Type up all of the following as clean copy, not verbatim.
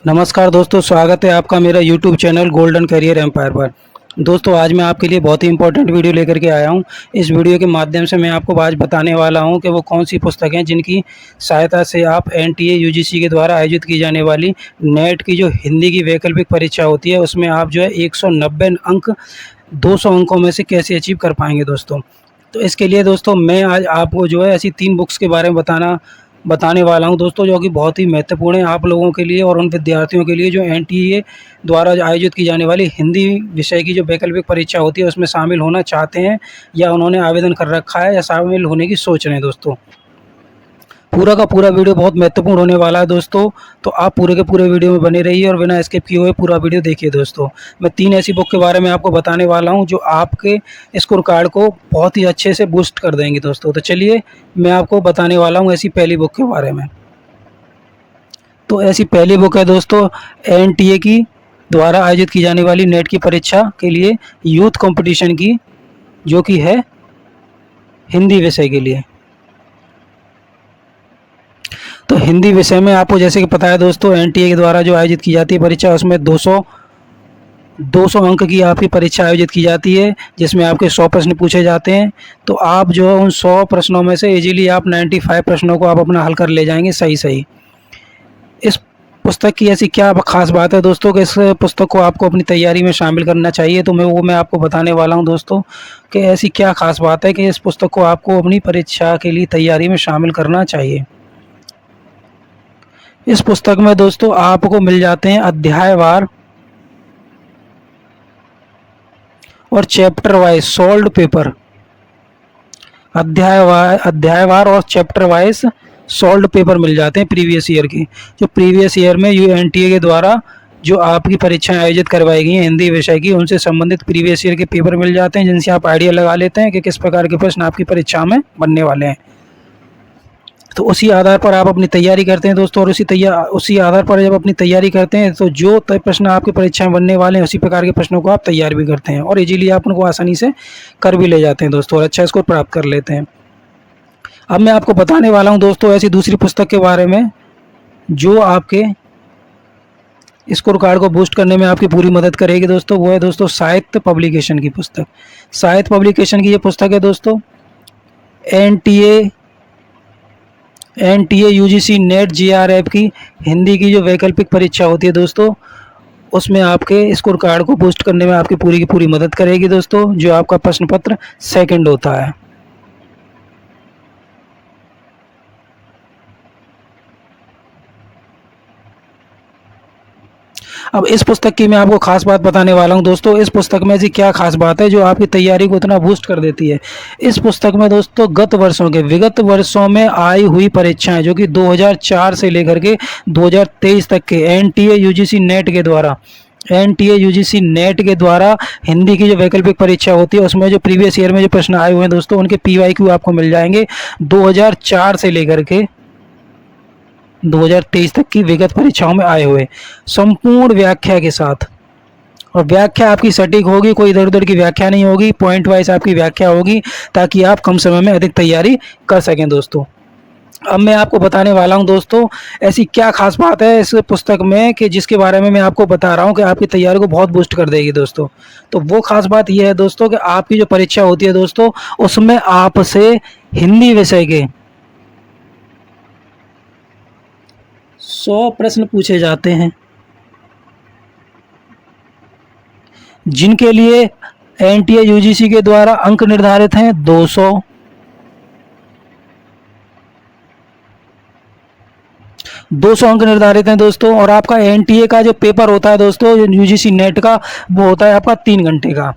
नमस्कार दोस्तों, स्वागत है आपका मेरा YouTube channel golden career empire पर। दोस्तों, आज मैं आपके लिए बहुत ही इंपॉर्टेंट वीडियो लेकर के आया हूं। इस वीडियो के माध्यम से मैं आपको आज बताने वाला हूं कि वो कौन सी पुस्तकें जिनकी सहायता से आप एनटीए यूजीसी के द्वारा आयोजित की जाने वाली नेट की जो हिंदी की वैकल्पिक परीक्षा होती है उसमें आप जो है 190 अंक 200 अंकों में से कैसे अचीव कर पाएंगे दोस्तों। तो इसके लिए दोस्तों मैं आज आपको जो है ऐसी 3 बुक्स के बारे में बताने वाला हूं दोस्तों, जो कि बहुत ही महत्वपूर्ण है आप लोगों के लिए और उन विद्यार्थियों के लिए जो एनटीए द्वारा आयोजित की जाने वाली हिंदी विषय की जो वैकल्पिक परीक्षा होती है उसमें शामिल होना चाहते हैं या उन्होंने आवेदन कर रखा है या शामिल होने की सोच रहे हैं दोस्तों। पूरा का पूरा वीडियो बहुत महत्वपूर्ण होने वाला है दोस्तों, तो आप पूरे के पूरे वीडियो में बने रहिए और बिना स्किप किए हुए पूरा वीडियो देखिए दोस्तों। मैं 3 ऐसी बुक के बारे में आपको बताने वाला हूं जो आपके स्कोर कार्ड को बहुत ही अच्छे से बूस्ट कर देंगे दोस्तों। तो चलिए मैं आपको बताने वाला हूं ऐसी पहली बुक के बारे में। तो ऐसी पहली बुक है दोस्तों एनटीए की द्वारा आयोजित की जाने वाली नेट की परीक्षा के लिए यूथ कंपटीशन की, जो कि है हिंदी विषय के लिए। तो हिंदी विषय में आपको जैसे कि पता है दोस्तों, एनटीए के द्वारा जो आयोजित की जाती है परीक्षा उसमें 200 अंक की आपकी परीक्षा आयोजित की जाती है, जिसमें आपके 100 प्रश्न पूछे जाते हैं। तो आप जो है उन 100 प्रश्नों में से इजीली आप 95 प्रश्नों को आप अपना हल कर ले जाएंगे सही। इस पुस्तक की ऐसी क्या खास बात है दोस्तों कि इस पुस्तक को आपको अपनी तैयारी में शामिल करना चाहिए, तो मैं आपको बताने वाला हूं दोस्तों कि ऐसी क्या खास बात है कि इस पुस्तक को आपको अपनी परीक्षा के लिए तैयारी में शामिल करना चाहिए। इस पुस्तक में दोस्तों आपको मिल जाते हैं अध्यायवार और चैप्टर वाइज सॉल्व्ड पेपर। अध्यायवार और चैप्टर वाइज सॉल्व्ड पेपर मिल जाते हैं प्रीवियस ईयर के, जो प्रीवियस ईयर में एनटीए के द्वारा जो आपकी परीक्षाएं आयोजित करवाई गई हैं हिंदी विषय की, उनसे संबंधित प्रीवियस ईयर के पेपर मिल जाते हैं, जिनसे आप आइडिया लगा लेते हैं कि किस प्रकार के प्रश्न आपकी परीक्षा में बनने वाले हैं। तो उसी आधार पर आप अपनी तैयारी करते हैं दोस्तों, और उसी आधार पर जब अपनी तैयारी करते हैं तो जो प्रश्न आपके परीक्षा में बनने वाले हैं उसी प्रकार के प्रश्नों को आप तैयार भी करते हैं और इजीली आप उनको आसानी से कर भी ले जाते हैं दोस्तों और अच्छा स्कोर प्राप्त कर लेते हैं। अब मैं आपको बताने वाला हूं दोस्तों ऐसी दूसरी पुस्तक के बारे में जो आपके स्कोर कार्ड को बूस्ट करने में आपकी पूरी मदद करेगी दोस्तों। वो है दोस्तों साहित्य पब्लिकेशन की पुस्तक। साहित्य पब्लिकेशन की ये पुस्तक है दोस्तों एनटीए यूजीसी नेट जीआरएफ की हिंदी की जो वैकल्पिक परीक्षा होती है दोस्तों, उसमें आपके स्कोर कार्ड को बूस्ट करने में आपकी पूरी की पूरी मदद करेगी दोस्तों, जो आपका प्रश्न पत्र सेकंड होता है। अब इस पुस्तक की मैं आपको खास बात बताने वाला हूं दोस्तों। इस पुस्तक में ऐसी क्या खास बात है जो आपकी तैयारी को इतना बूस्ट कर देती है। इस पुस्तक में दोस्तों विगत वर्षों में आई हुई परीक्षाएं, जो कि 2004 से लेकर के 2023 तक के एनटीए यूजीसी नेट के द्वारा हिंदी की जो वैकल्पिक परीक्षा होती है उसमें जो प्रीवियस ईयर में जो प्रश्न आए हुए हैं दोस्तों, उनके पीवाईक्यू आपको मिल जाएंगे 2004 से लेकर के 2023 तक की विगत परीक्षाओं में आए हुए संपूर्ण व्याख्या के साथ। और व्याख्या आपकी सटीक होगी, कोई इधर उधर की व्याख्या नहीं होगी, पॉइंट वाइज आपकी व्याख्या होगी ताकि आप कम समय में अधिक तैयारी कर सकें दोस्तों। अब मैं आपको बताने वाला हूं दोस्तों ऐसी क्या खास बात है इस पुस्तक में कि जिसके बारे में मैं आपको बता रहा हूं कि आपकी तैयारी को बहुत बूस्ट कर देगी दोस्तों। तो वो खास बात यह है दोस्तों कि आपकी जो परीक्षा होती है दोस्तों उसमें आपसे हिंदी विषय के 100 प्रश्न पूछे जाते हैं, जिनके लिए एनटीए यूजीसी के द्वारा अंक निर्धारित हैं 200। अंक निर्धारित हैं दोस्तों। और आपका एनटीए का जो पेपर होता है दोस्तों यूजीसी नेट का, वो होता है आपका 3 घंटे का।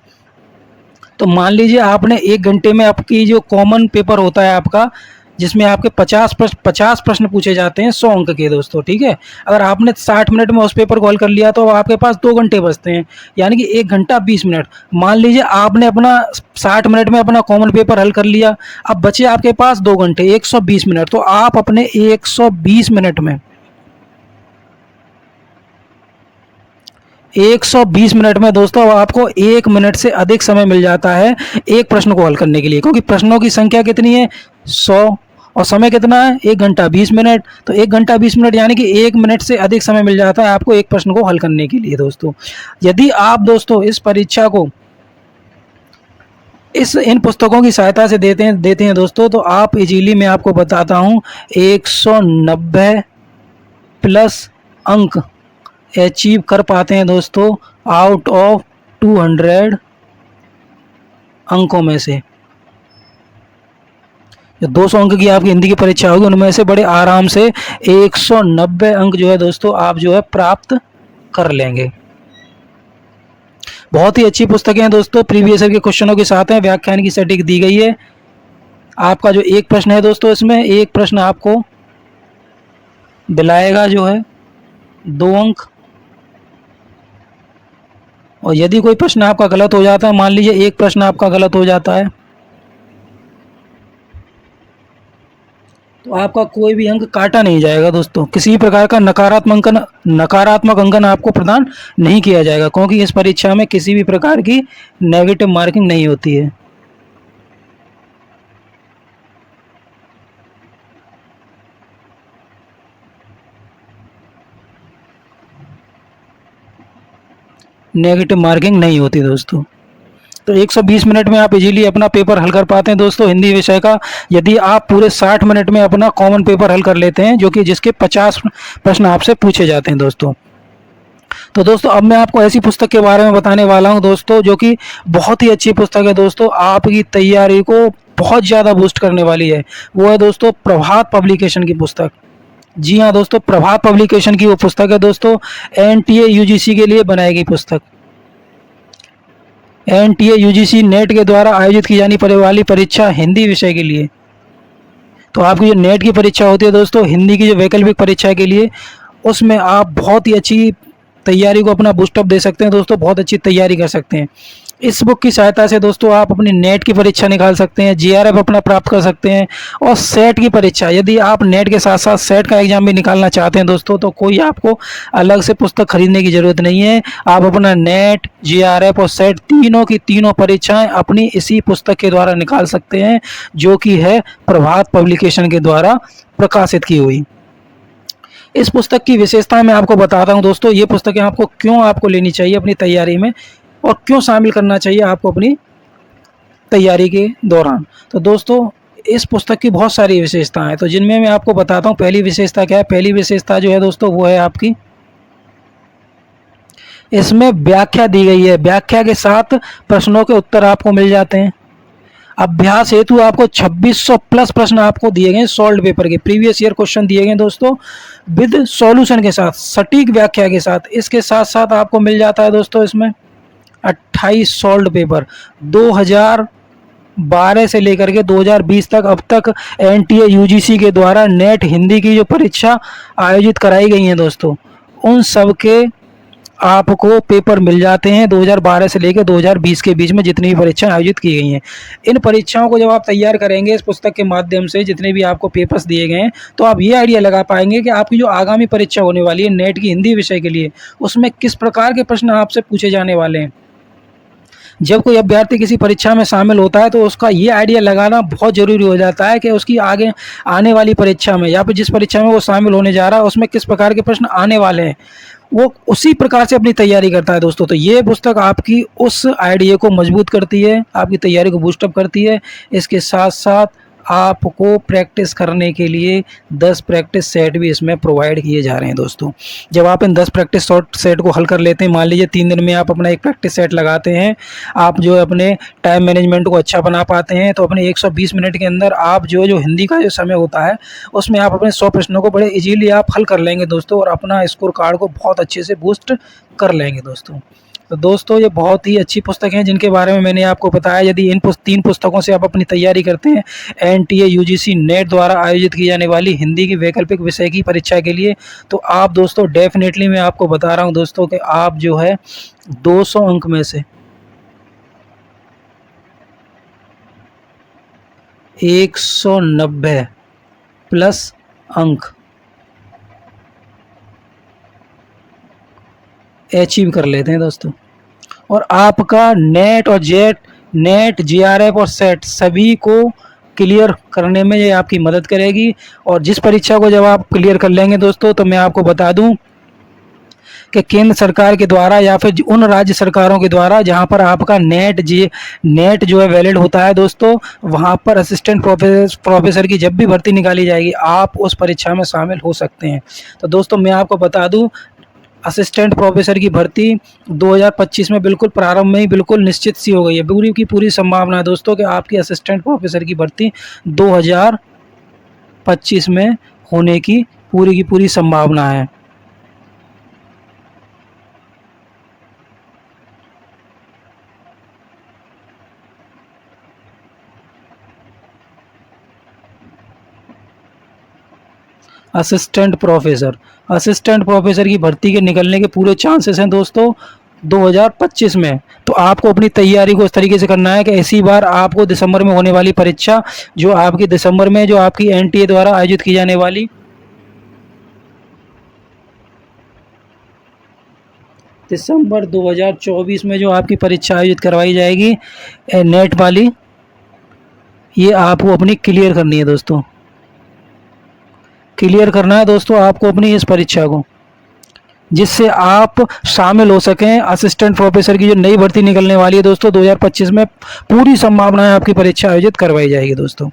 तो मान लीजिए आपने 1 घंटे में आपकी जो कॉमन पेपर होता है आपका, जिसमें आपके 50 प्रश्न पूछे जाते हैं 100 अंक के दोस्तों, ठीक है। अगर आपने 60 मिनट में उस पेपर को हल कर लिया तो आपके पास 2 घंटे बचते हैं, यानी कि 1 घंटा 20 मिनट। मान लीजिए आपने अपना 60 मिनट में अपना कॉमन पेपर हल कर लिया, अब बचे आपके पास 2 घंटे 120 मिनट। तो आप अपने 120 मिनट में 120 मिनट में दोस्तों आपको 1 मिनट से अधिक समय मिल जाता है एक प्रश्न को हल करने के लिए, क्योंकि प्रश्नों की संख्या कितनी है 100 और समय कितना है, 1 घंटा 20 मिनट। तो 1 घंटा 20 मिनट यानी कि 1 मिनट से अधिक समय मिल जाता है आपको एक प्रश्न को हल करने के लिए दोस्तों। यदि आप दोस्तों इस परीक्षा को इन पुस्तकों की सहायता से देते हैं दोस्तों, तो आप इजीली, मैं आपको बताता हूँ, 190 प्लस अंक अचीव कर पाते हैं दोस्तों आउट ऑफ 200 अंकों में से। जो 200 अंक की आपकी हिंदी की परीक्षा होगी उनमें से बड़े आराम से 190 अंक जो है दोस्तों आप जो है प्राप्त कर लेंगे। बहुत ही अच्छी पुस्तकें हैं दोस्तों, प्रीवियस ईयर के क्वेश्चनों के साथ हैं, व्याख्यान की सटीक दी गई है। आपका जो एक प्रश्न है दोस्तों, इसमें एक प्रश्न आपको दिलाएगा जो है 2 अंक, और यदि कोई प्रश्न आपका गलत हो जाता है, मान लीजिए एक प्रश्न आपका गलत हो जाता है, तो आपका कोई भी अंक काटा नहीं जाएगा दोस्तों। किसी प्रकार का नकारात्मक अंकन आपको प्रदान नहीं किया जाएगा, क्योंकि इस परीक्षा में किसी भी प्रकार की नेगेटिव मार्किंग नहीं होती है। नेगेटिव मार्किंग नहीं होती दोस्तों। तो 120 मिनट में आप इजीली अपना पेपर हल कर पाते हैं दोस्तों हिंदी विषय का। यदि आप पूरे 60 मिनट में अपना कॉमन पेपर हल कर लेते हैं, जो कि जिसके 50 प्रश्न आपसे पूछे जाते हैं दोस्तों। तो दोस्तों अब मैं आपको ऐसी पुस्तक के बारे में बताने वाला हूं दोस्तों, जो कि बहुत ही अच्छी पुस्तक है दोस्तों, आपकी तैयारी को बहुत ज़्यादा बूस्ट करने वाली है। वो है दोस्तों प्रभात पब्लिकेशन की पुस्तक। जी हाँ दोस्तों, प्रभात पब्लिकेशन की वो पुस्तक है दोस्तों, NTA UGC के लिए बनाई गई पुस्तक। NTA UGC नेट के द्वारा आयोजित की जाने वाली परीक्षा हिंदी विषय के लिए। तो आपकी जो नेट की परीक्षा होती है दोस्तों, हिंदी की जो वैकल्पिक परीक्षा के लिए, उसमें आप बहुत ही अच्छी तैयारी को अपना बूस्टअप दे सकते हैं दोस्तों, बहुत अच्छी तैयारी कर सकते हैं। इस बुक की सहायता से दोस्तों आप अपनी नेट की परीक्षा निकाल सकते हैं, GRF अपना प्राप्त कर सकते हैं, और सेट की परीक्षा, यदि आप नेट के साथ साथ सेट का एग्जाम भी निकालना चाहते हैं दोस्तों, तो कोई आपको अलग से पुस्तक खरीदने की ज़रूरत नहीं है। आप अपना नेट, GRF और सेट तीनों की तीनों परीक्षाएं अपनी इसी पुस्तक के द्वारा निकाल सकते हैं, जो कि है प्रभात पब्लिकेशन के द्वारा प्रकाशित की हुई। इस पुस्तक की विशेषता मैं आपको बताता हूं दोस्तों, ये पुस्तकें आपको लेनी चाहिए अपनी तैयारी में, और क्यों शामिल करना चाहिए आपको अपनी तैयारी के दौरान। तो दोस्तों इस पुस्तक की बहुत सारी विशेषताएं हैं, तो जिनमें मैं आपको बताता हूं। पहली विशेषता क्या है? पहली विशेषता जो है दोस्तों वो है आपकी, इसमें व्याख्या दी गई है। व्याख्या के साथ प्रश्नों के उत्तर आपको मिल जाते हैं। अभ्यास हेतु आपको 2600 प्लस प्रश्न आपको दिए गए सॉल्व पेपर के, प्रीवियस ईयर क्वेश्चन दिए गए दोस्तों, विद सॉल्यूशन के साथ, सटीक व्याख्या के साथ। इसके साथ साथ आपको मिल जाता है दोस्तों इसमें 28 सॉल्व पेपर 2012 से लेकर के 2020 तक। अब तक NTA UGC के द्वारा नेट हिंदी की जो परीक्षा आयोजित कराई गई हैं दोस्तों, उन सब के आपको पेपर मिल जाते हैं 2012 से लेकर 2020 के बीच में जितनी भी परीक्षाएं आयोजित की गई हैं। इन परीक्षाओं को जब आप तैयार करेंगे इस पुस्तक के माध्यम से, जितने भी आपको पेपर्स दिए गए हैं, तो आप ये आइडिया लगा पाएंगे कि आपकी जो आगामी परीक्षा होने वाली है नेट की हिंदी विषय के लिए, उसमें किस प्रकार के प्रश्न आपसे पूछे जाने वाले हैं। जब कोई अभ्यर्थी किसी परीक्षा में शामिल होता है तो उसका ये आइडिया लगाना बहुत ज़रूरी हो जाता है कि उसकी आगे आने वाली परीक्षा में, या फिर जिस परीक्षा में वो शामिल होने जा रहा है, उसमें किस प्रकार के प्रश्न आने वाले हैं, वो उसी प्रकार से अपनी तैयारी करता है दोस्तों। तो ये पुस्तक आपकी उस आइडिया को मजबूत करती है, आपकी तैयारी को बूस्टअप करती है। इसके साथ साथ आपको प्रैक्टिस करने के लिए 10 प्रैक्टिस सेट भी इसमें प्रोवाइड किए जा रहे हैं दोस्तों। जब आप इन 10 प्रैक्टिस सेट को हल कर लेते हैं, मान लीजिए 3 दिन में आप अपना एक प्रैक्टिस सेट लगाते हैं, आप जो है अपने टाइम मैनेजमेंट को अच्छा बना पाते हैं, तो अपने 120 मिनट के अंदर आप जो हिंदी का जो समय होता है उसमें आप अपने 100 प्रश्नों को बड़े इजीली आप हल कर लेंगे दोस्तों, और अपना स्कोर कार्ड को बहुत अच्छे से बूस्ट कर लेंगे दोस्तों। तो दोस्तों ये बहुत ही अच्छी पुस्तक हैं जिनके बारे में मैंने आपको बताया। यदि इन 3 पुस्तकों से आप अपनी तैयारी करते हैं NTA UGC नेट द्वारा आयोजित की जाने वाली हिंदी की वैकल्पिक विषय की परीक्षा के लिए, तो आप दोस्तों डेफिनेटली मैं आपको बता रहा हूं दोस्तों कि आप जो है 200 अंक में से 190 प्लस अंक अचीव कर लेते हैं दोस्तों, और आपका नेट और जेट, नेट GRF और सेट सभी को क्लियर करने में ये आपकी मदद करेगी। और जिस परीक्षा को जब आप क्लियर कर लेंगे दोस्तों, तो मैं आपको बता दूं कि केंद्र सरकार के द्वारा या फिर उन राज्य सरकारों के द्वारा जहां पर आपका नेट जो है वैलिड होता है दोस्तों, वहां पर असिस्टेंट प्रोफेसर की जब भी भर्ती निकाली जाएगी, आप उस परीक्षा में शामिल हो सकते हैं। तो दोस्तों मैं आपको बता दूं, असिस्टेंट प्रोफेसर की भर्ती 2025 में बिल्कुल प्रारंभ में ही बिल्कुल निश्चित सी हो गई है। पूरी की पूरी संभावना है दोस्तों कि आपकी असिस्टेंट प्रोफेसर की भर्ती 2025 में होने की पूरी संभावना है। असिस्टेंट प्रोफेसर की भर्ती के निकलने के पूरे चांसेस हैं दोस्तों 2025 में। तो आपको अपनी तैयारी को इस तरीके से करना है कि इसी बार आपको दिसंबर में होने वाली परीक्षा, जो आपकी दिसंबर में जो आपकी एनटीए द्वारा आयोजित की जाने वाली दिसंबर 2024 में जो आपकी परीक्षा आयोजित करवाई जाएगी नेट वाली, ये आपको अपनी क्लियर करनी है दोस्तों। क्लियर करना है दोस्तों आपको अपनी इस परीक्षा को, जिससे आप शामिल हो सकें असिस्टेंट प्रोफेसर की जो नई भर्ती निकलने वाली है दोस्तों 2025 में। पूरी संभावना है आपकी परीक्षा आयोजित करवाई जाएगी दोस्तों।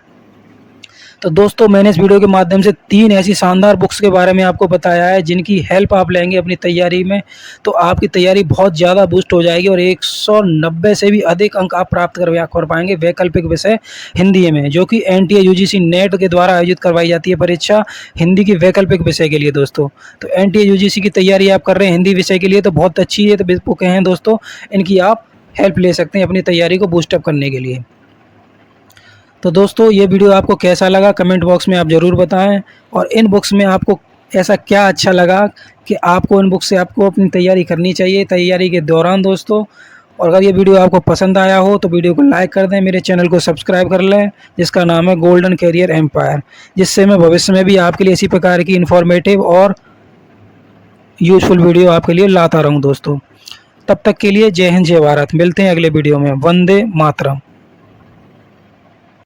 तो दोस्तों मैंने इस वीडियो के माध्यम से 3 ऐसी शानदार बुक्स के बारे में आपको बताया है जिनकी हेल्प आप लेंगे अपनी तैयारी में, तो आपकी तैयारी बहुत ज़्यादा बूस्ट हो जाएगी और 190 से भी अधिक अंक आप प्राप्त कर पाएंगे वैकल्पिक विषय हिंदी में, जो कि एनटीए यूजीसी नेट के द्वारा आयोजित करवाई जाती है परीक्षा हिंदी की वैकल्पिक विषय के लिए दोस्तों। तो एनटीए यूजीसी की तैयारी आप कर रहे हैं हिंदी विषय के लिए, तो बहुत अच्छी है, तो बुकें हैं दोस्तों, इनकी आप हेल्प ले सकते हैं अपनी तैयारी को बूस्टअप करने के लिए। तो दोस्तों ये वीडियो आपको कैसा लगा कमेंट बॉक्स में आप ज़रूर बताएं, और इन बुक्स में आपको ऐसा क्या अच्छा लगा कि आपको इन बुक्स से आपको अपनी तैयारी करनी चाहिए तैयारी के दौरान दोस्तों। और अगर ये वीडियो आपको पसंद आया हो तो वीडियो को लाइक कर दें, मेरे चैनल को सब्सक्राइब कर लें जिसका नाम है गोल्डन कैरियर एम्पायर, जिससे मैं भविष्य में भी आपके लिए इसी प्रकार की इन्फॉर्मेटिव और यूजफुल वीडियो आपके लिए लाता रहूँ दोस्तों। तब तक के लिए जय हिंद जय भारत। मिलते हैं अगले वीडियो में। वंदे मातरम।